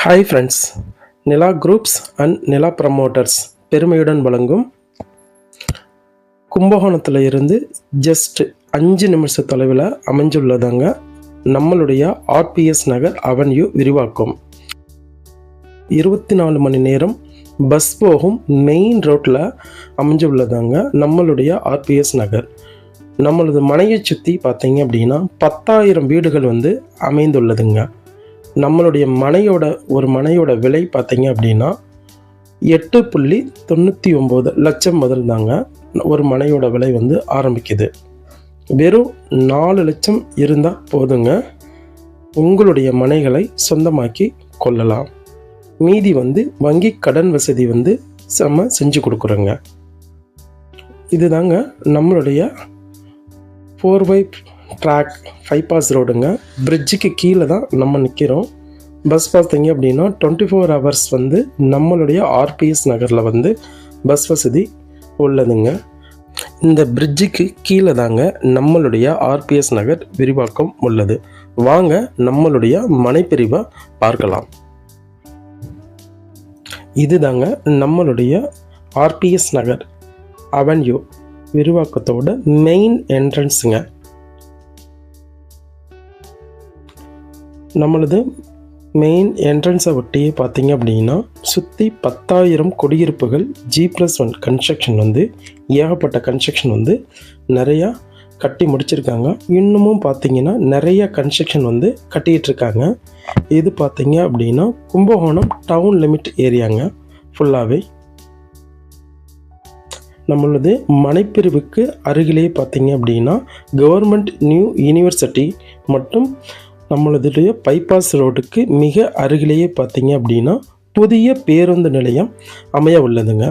Hi friends, Nila groups and Nila promoters பெருமையுடன் வழங்கும் கும்பகோணத்தில் இருந்து ஜஸ்ட் 5 நிமிஷ தொலைவில் அமைஞ்சுள்ளதாங்க நம்மளுடைய ஆர்பிஎஸ் நகர் அவென்யூ விரிவாக்கம். 24 மணி நேரம் பஸ் போகும் மெயின் ரோட்டில் அமைஞ்சுள்ளதாங்க நம்மளுடைய ஆர்பிஎஸ் நகர். நம்மளது மனையை சுற்றி பார்த்தீங்க அப்படின்னா 10,000 வீடுகள் அமைந்துள்ளதுங்க. நம்மளுடைய மனையோட விலை பார்த்தீங்க அப்படின்னா 8.99 லட்சம் முதல் தாங்க ஒரு மனையோட விலை ஆரம்பிக்குது. வெறும் 4 லட்சம் இருந்தால் போதுங்க உங்களுடைய மனைகளை சொந்தமாக்கி கொள்ளலாம். மீதி வங்கி கடன் வசதி நம்ம செஞ்சு கொடுக்குறோங்க. இதுதாங்க நம்மளுடைய 4x ட்ராக் 5 பாஸ் ரோடுங்க. பிரிட்ஜுக்கு கீழே தான் நம்ம நிற்கிறோம். பஸ் பார்த்தீங்க அப்படின்னா 24 ஹவர்ஸ் நம்மளுடைய ஆர்பிஎஸ் நகரில் பஸ் வசதி உள்ளதுங்க. இந்த பிரிட்ஜுக்கு கீழே தாங்க நம்மளுடைய ஆர்பிஎஸ் நகர் விரிவாக்கம் உள்ளது. வாங்க நம்மளுடைய மனைப்பிரிவை பார்க்கலாம். இதுதாங்க நம்மளுடைய ஆர்பிஎஸ் நகர் அவென்யூ விரிவாக்கத்தோட மெயின் என்ட்ரன்ஸுங்க. நம்மளது மெயின் என்ட்ரன்ஸை ஒட்டியே பார்த்தீங்க அப்படின்னா சுற்றி 10,000 குடியிருப்புகள் G+1 கன்ஸ்ட்ரக்ஷன் ஏகப்பட்ட கன்ஸ்ட்ரக்ஷன் நிறையா கட்டி முடிச்சிருக்காங்க. இன்னமும் பார்த்தீங்கன்னா நிறைய கன்ஸ்ட்ரக்ஷன் கட்டிகிட்டு இருக்காங்க. இது பார்த்தீங்க அப்படின்னா கும்பகோணம் டவுன் லிமிட் ஏரியாங்க. ஃபுல்லாகவே நம்மளது மனைப்பிரிவுக்கு அருகிலே பார்த்தீங்க அப்படின்னா கவர்மெண்ட் நியூ யூனிவர்சிட்டி மற்றும் நம்மளதுடைய பைபாஸ் ரோடுக்கு மிக அருகிலேயே பார்த்தீங்க அப்படின்னா புதிய பேருந்து நிலையம் அமைய உள்ளதுங்க.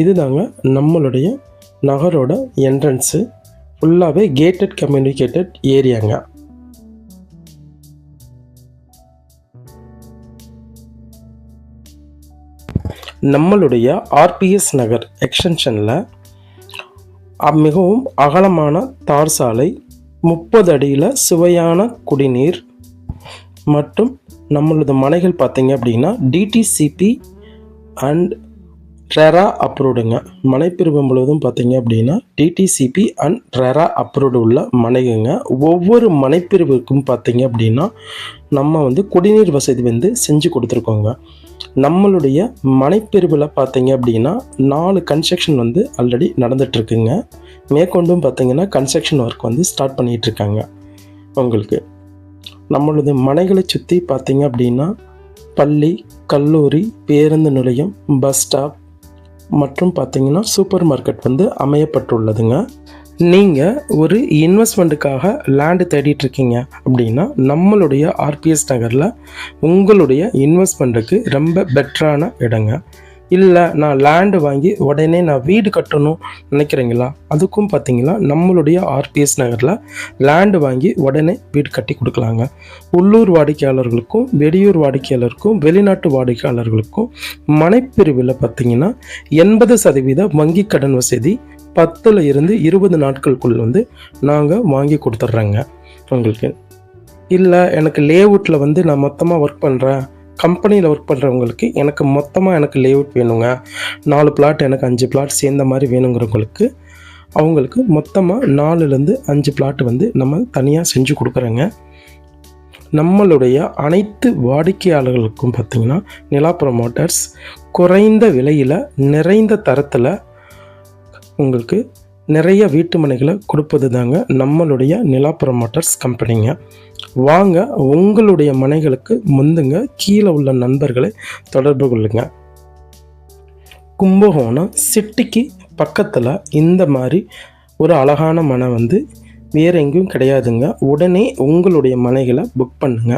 இதுதாங்க நம்மளுடைய நகரோட என்ட்ரன்ஸு. ஃபுல்லாகவே கேட்டட் கம்யூனிகேட்டட் ஏரியாங்க. நம்மளுடைய ஆர்பிஎஸ் நகர் எக்ஸ்டென்ஷனில் மிகவும் அகலமான தார் சாலை, 30 அடியில் சுவையான குடிநீர் மற்றும் நம்மளது மனைகள் பார்த்தீங்க அப்படின்னா டிடிசிபி அண்ட் ரெரா அப்ரூவ்டுங்க. மனைப்பிரிவு முழுவதும் பார்த்தீங்க அப்படின்னா டிடிசிபி அண்ட் ரெரா அப்ரூவ்டு உள்ள மனைகுங்க. ஒவ்வொரு மனைப்பிரிவுக்கும் பார்த்தீங்க அப்படின்னா நம்ம குடிநீர் வசதி செஞ்சு கொடுத்துருக்கோங்க. நம்மளுடைய மனைப்பிரிவில் பார்த்தீங்க அப்படின்னா 4 கன்ஸ்ட்ரக்ஷன் ஆல்ரெடி நடந்துகிட்ருக்குங்க. மேற்கொண்டும் பார்த்தீங்கன்னா கன்ஸ்ட்ரக்ஷன் ஒர்க் ஸ்டார்ட் பண்ணிகிட்ருக்காங்க. உங்களுக்கு நம்மளது மனைகளை சுற்றி பார்த்தீங்க அப்படின்னா பள்ளி, கல்லூரி, பேருந்து நிலையம், பஸ் ஸ்டாப் மற்றும் பார்த்தீங்கன்னா சூப்பர் மார்க்கெட் அமையப்பட்டுள்ளதுங்க. நீங்கள் ஒரு இன்வெஸ்ட்மெண்ட்டுக்காக லேண்டு தேடிட்டுருக்கீங்க அப்படின்னா நம்மளுடைய ஆர்பிஎஸ் நகரில் உங்களுடைய இன்வெஸ்ட்மெண்ட்டுக்கு ரொம்ப பெட்டரான இடங்க. இல்லை நான் லேண்டு வாங்கி உடனே நான் வீடு கட்டணும் நினைக்கிறீங்களா, அதுக்கும் பார்த்தீங்கன்னா நம்மளுடைய ஆர்பிஎஸ் நகரில் லேண்டு வாங்கி உடனே வீடு கட்டி கொடுக்கலாங்க. உள்ளூர் வாடிக்கையாளர்களுக்கும் வெளியூர் வாடிக்கையாளருக்கும் வெளிநாட்டு வாடிக்கையாளர்களுக்கும் மனைப்பிரிவில் பார்த்தீங்கன்னா 80% வங்கி கடன் வசதி 10 இருந்து 20 நாட்களுக்குள் நாங்கள் வாங்கி கொடுத்துட்றோங்க உங்களுக்கு. இல்லை எனக்கு லேஅவுட்டில் நான் மொத்தமாக ஒர்க் பண்ணுறேன், கம்பெனியில் ஒர்க் பண்ணுறவங்களுக்கு எனக்கு மொத்தமாக லேஅவுட் வேணுங்க, 4 பிளாட் எனக்கு 5 பிளாட் சேர்ந்த மாதிரி வேணுங்கிறவங்களுக்கு அவங்களுக்கு மொத்தமாக 4லேருந்து 5 பிளாட் நம்ம தனியாக செஞ்சு கொடுக்குறோங்க. நம்மளுடைய அனைத்து வாடிக்கையாளர்களுக்கும் பார்த்திங்கன்னா நிலா ப்ரமோட்டர்ஸ் குறைந்த விலையில் நிறைந்த தரத்தில் உங்களுக்கு நிறைய வீட்டு மனைகளை கொடுப்பது தாங்க நம்மளுடைய நிலா ப்ரமோட்டர்ஸ் கம்பெனிங்க. வாங்க உங்களுடைய மனைகளுக்கு முந்துங்க கீழே உள்ள நண்பர்களை தொடர்பு கொள்ளுங்க. கும்பகோணம் சிட்டிக்கு பக்கத்தில் இந்த மாதிரி ஒரு அழகான மனை வேறு எங்கேயும் கிடையாதுங்க. உடனே உங்களுடைய மனைகளை புக் பண்ணுங்க.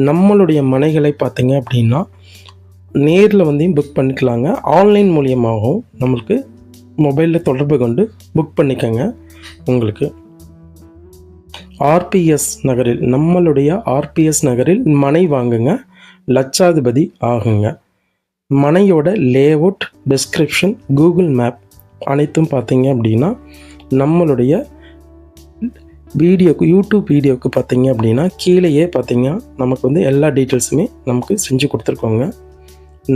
நம்மளுடைய மனைகளை பார்த்தீங்க அப்படின்னா நேரில் புக் பண்ணிக்கலாங்க. ஆன்லைன் மூலியமாகவும் நம்மளுக்கு மொபைலில் தொடர்பு கொண்டு புக் பண்ணிக்கோங்க. உங்களுக்கு ஆர்பிஎஸ் நகரில் நம்மளுடைய ஆர்பிஎஸ் நகரில் மனை வாங்குங்க, லட்சாதிபதி ஆகுங்க. மனையோட லேஅவுட், டிஸ்கிரிப்ஷன், கூகுள் மேப் அனைத்தும் பார்த்தீங்க அப்படின்னா நம்மளுடைய யூடியூப் வீடியோவுக்கு பார்த்தீங்க அப்படின்னா கீழேயே பார்த்தீங்கன்னா நமக்கு வந்து எல்லா டீட்டெயில்ஸுமே நமக்கு செஞ்சு கொடுத்துருக்கோங்க.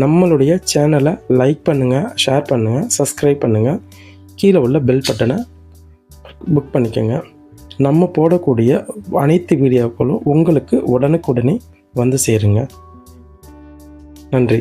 நம்மளுடைய சேனலை லைக் பண்ணுங்கள், ஷேர் பண்ணுங்கள், சப்ஸ்கிரைப் பண்ணுங்கள். கீழே உள்ள பெல் பட்டனை புக் பண்ணிக்கோங்க. நம்ம போடக்கூடிய அனைத்து வீடியோக்களும் உங்களுக்கு உடனுக்குடனே வந்து சேருங்க. நன்றி.